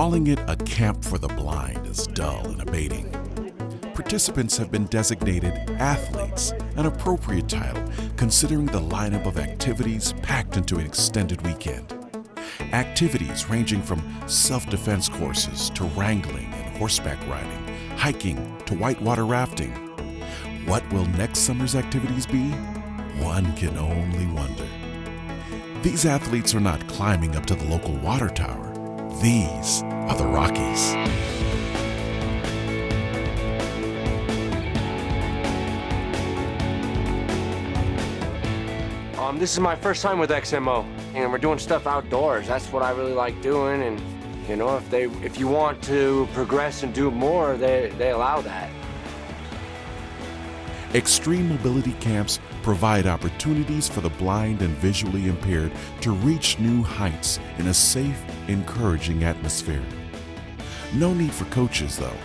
Calling it a camp for the blind is dull and abating. Participants have been designated athletes, an appropriate title considering the lineup of activities packed into an extended weekend. Activities ranging from self-defense courses to wrangling and horseback riding, hiking to whitewater rafting. What will next summer's activities be? One can only wonder. These athletes are not climbing up to the local water tower. These are the Rockies. This is my first time with ExMO, and we're doing stuff outdoors. That's what I really like doing, and you know, if you want to progress and do more, they allow that. Extreme mobility camps provide opportunities for the blind and visually impaired to reach new heights in a safe, encouraging atmosphere. No need for coaches, though.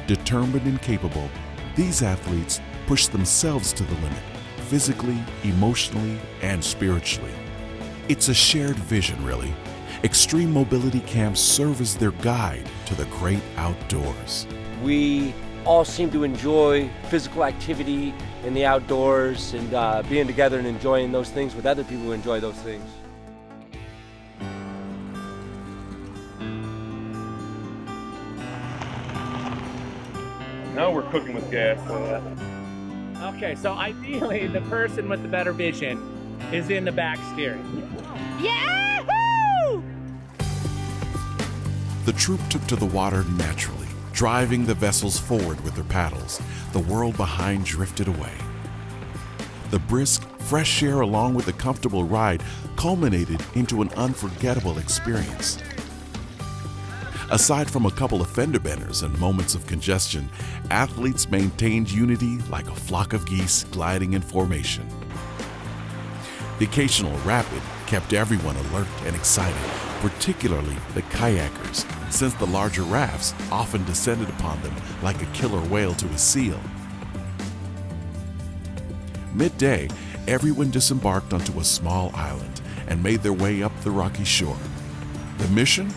Determined and capable, these athletes push themselves to the limit, physically, emotionally, and spiritually. It's a shared vision, really. Extreme mobility camps serve as their guide to the great outdoors. We all seem to enjoy physical activity in the outdoors and being together and enjoying those things with other people who enjoy those things. Now we're cooking with gas. Okay, so ideally the person with the better vision is in the back steering. Yahoo! The troop took to the water naturally, driving the vessels forward with their paddles. The world behind drifted away. The brisk, fresh air along with the comfortable ride culminated into an unforgettable experience. Aside from a couple of fender benders and moments of congestion, athletes maintained unity like a flock of geese gliding in formation. The occasional rapid kept everyone alert and excited, particularly the kayakers, since the larger rafts often descended upon them like a killer whale to a seal. Midday, everyone disembarked onto a small island and made their way up the rocky shore. The mission?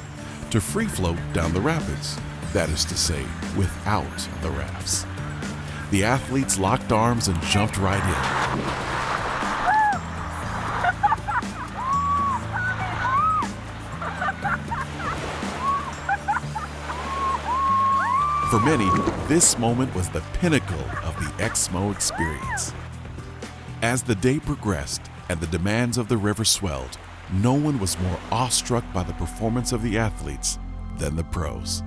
To free float down the rapids, that is to say, without the rafts. The athletes locked arms and jumped right in. For many, this moment was the pinnacle of the ExMO experience. As the day progressed and the demands of the river swelled, no one was more awestruck by the performance of the athletes than the pros.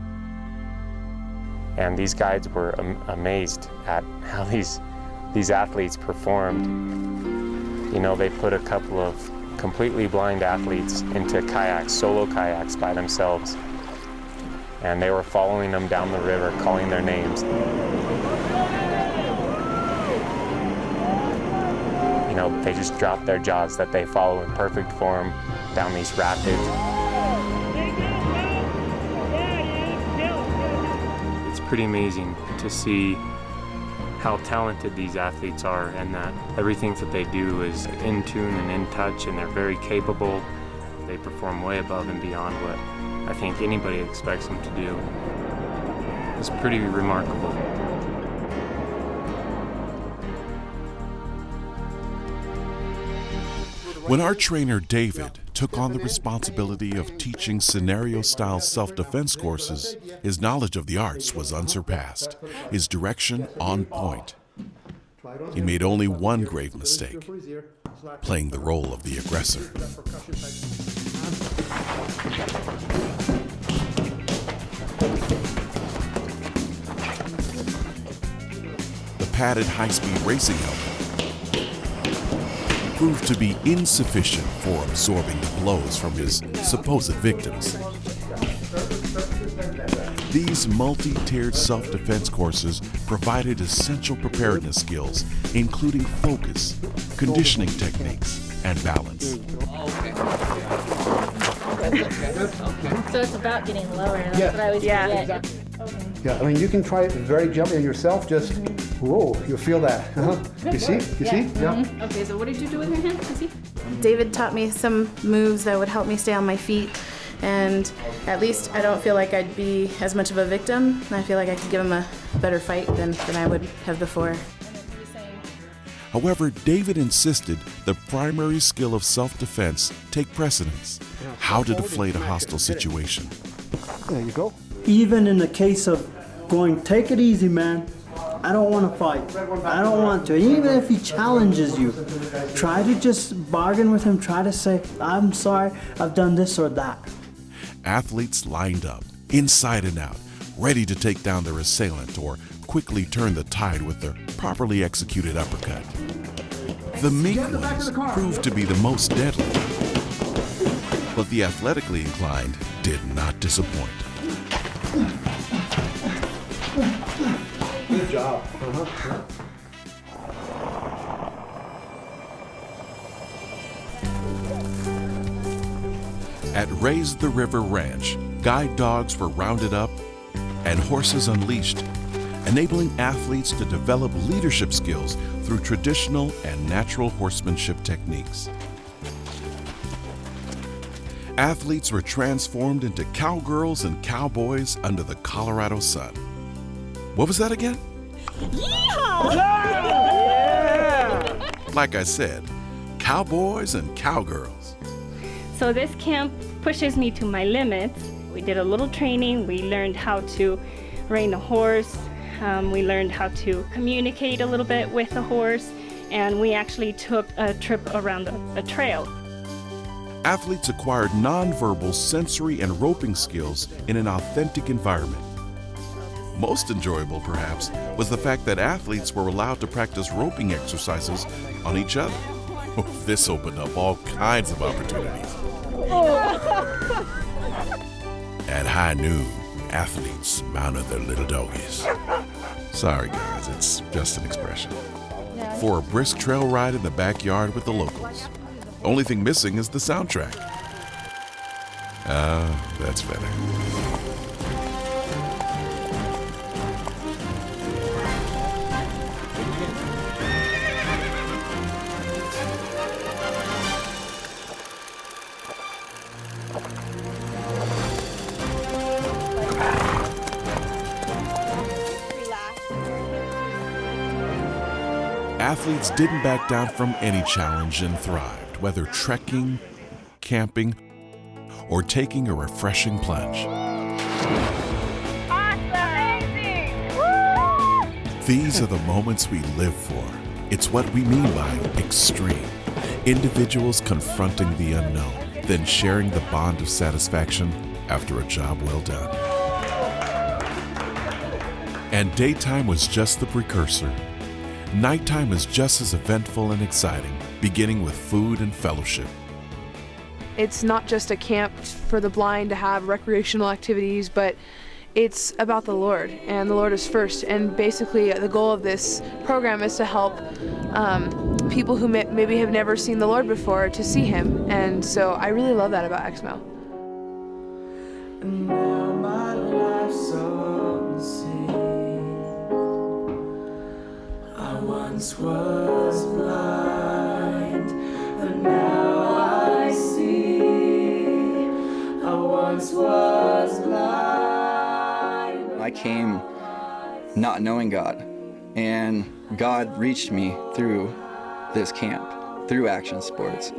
And these guides were amazed at how these athletes performed. You know, they put a couple of completely blind athletes into kayaks, solo kayaks by themselves. And they were following them down the river, calling their names. You know, they just drop their jaws that they follow in perfect form down these rapids. It's pretty amazing to see how talented these athletes are, and that everything that they do is in tune and in touch, and they're very capable. They perform way above and beyond what I think anybody expects them to do. It's pretty remarkable. When our trainer David took on the responsibility of teaching scenario-style self-defense courses, his knowledge of the arts was unsurpassed, his direction on point. He made only one grave mistake, playing the role of the aggressor. The padded high-speed racing helmet proved to be insufficient for absorbing the blows from his supposed victims. These multi-tiered self-defense courses provided essential preparedness skills, including focus, conditioning techniques, and balance. So it's about getting lower. That's what I always forget. Yeah, I mean, you can try it very gently on yourself, just, whoa, you'll feel that. You see? You see? Yeah. Okay, so what did you do with your hand? You see? David taught me some moves that would help me stay on my feet And at least I don't feel like I'd be as much of a victim. I feel like I could give them a better fight than I would have before. However, David insisted the primary skill of self-defense take precedence. How to deflate a hostile situation. There you go. Even in the case of going, take it easy, man. I don't want to fight. I don't want to. Even if he challenges you, try to just bargain with him. Try to say, I'm sorry, I've done this or that. Athletes lined up, inside and out, ready to take down their assailant or quickly turn the tide with their properly executed uppercut. The meek ones proved to be the most deadly, but the athletically inclined did not disappoint. Good job. At Raise the River Ranch, guide dogs were rounded up and horses unleashed, enabling athletes to develop leadership skills through traditional and natural horsemanship techniques. Athletes were transformed into cowgirls and cowboys under the Colorado sun. What was that again? Yeehaw! Yeah! Like I said, cowboys and cowgirls. So this camp pushes me to my limits. We did a little training. We learned how to rein a horse. We learned how to communicate a little bit with the horse. And we actually took a trip around a trail. Athletes acquired nonverbal sensory and roping skills in an authentic environment. Most enjoyable, perhaps, was the fact that athletes were allowed to practice roping exercises on each other. This opened up all kinds of opportunities. At high noon, athletes mounted their little doggies. Sorry guys, it's just an expression. For a brisk trail ride in the backyard with the locals. Only thing missing is the soundtrack. That's better. Athletes didn't back down from any challenge and thrived, whether trekking, camping, or taking a refreshing plunge. Amazing! Woo! These are the moments we live for. It's what we mean by extreme. Individuals confronting the unknown, then sharing the bond of satisfaction after a job well done. And daytime was just the precursor. Nighttime is just as eventful and exciting, beginning with food and fellowship. It's not just a camp for the blind to have recreational activities, but it's about the Lord, and the Lord is first. And basically the goal of this program is to help people who maybe have never seen the Lord before to see Him. And so I really love that about ExMO. And now my life's on the sea. I once was blind, but now I see. I once was blind. I came not knowing God, and God reached me through this camp, through action sports.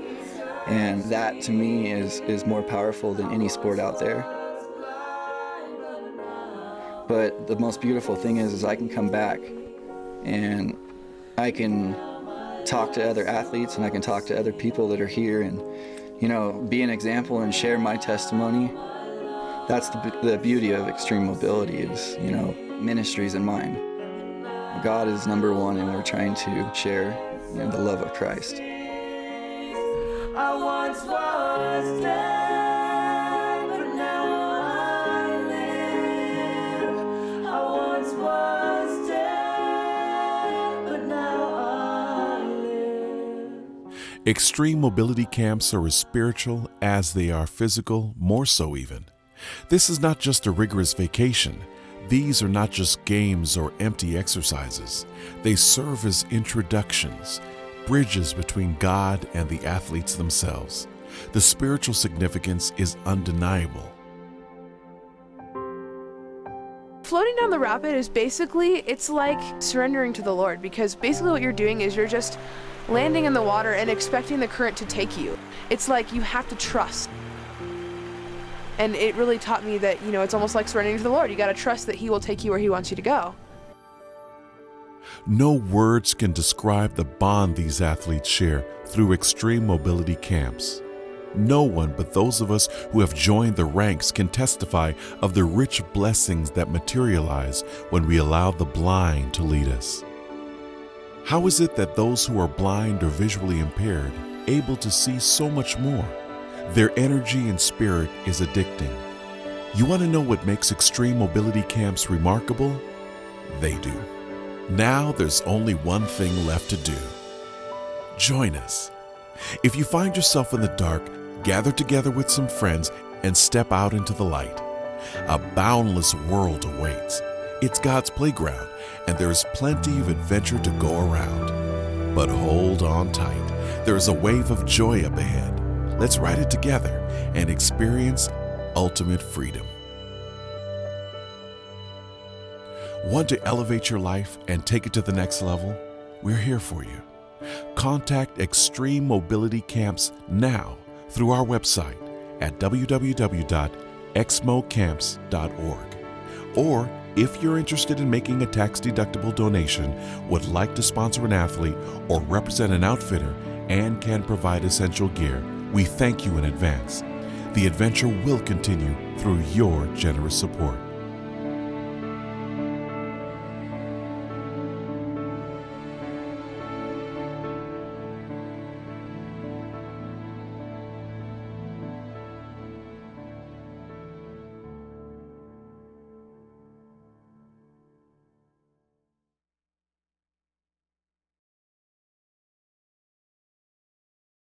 And that to me is more powerful than any sport out there. But the most beautiful thing is I can come back and I can talk to other athletes and I can talk to other people that are here and, you know, be an example and share my testimony. That's the beauty of extreme mobility is, you know, ministries in mind. God is number one and we're trying to share, you know, the love of Christ. I once was dead, but now I live. I once was dead, but now I live. Extreme mobility camps are as spiritual as they are physical, more so even. This is not just a rigorous vacation. These are not just games or empty exercises. They serve as introductions, bridges between God and the athletes themselves, The spiritual significance is undeniable. Floating down the rapid is basically, it's like surrendering to the Lord, because basically what you're doing is you're just landing in the water and expecting the current to take you. It's like you have to trust. And it really taught me that, you know, it's almost like surrendering to the Lord. You got to trust that He will take you where He wants you to go. No words can describe the bond these athletes share through extreme mobility camps. No one but those of us who have joined the ranks can testify of the rich blessings that materialize when we allow the blind to lead us. How is it that those who are blind or visually impaired able to see so much more? Their energy and spirit is addicting. You want to know what makes extreme mobility camps remarkable? They do. Now there's only one thing left to do. Join us. If you find yourself in the dark, gather together with some friends and step out into the light. A boundless world awaits. It's God's playground, and there is plenty of adventure to go around. But hold on tight. There is a wave of joy up ahead. Let's ride it together and experience ultimate freedom. Want to elevate your life and take it to the next level? We're here for you. Contact Extreme Mobility Camps now through our website at www.exmocamps.org. Or if you're interested in making a tax-deductible donation, would like to sponsor an athlete or represent an outfitter, and can provide essential gear, we thank you in advance. The adventure will continue through your generous support.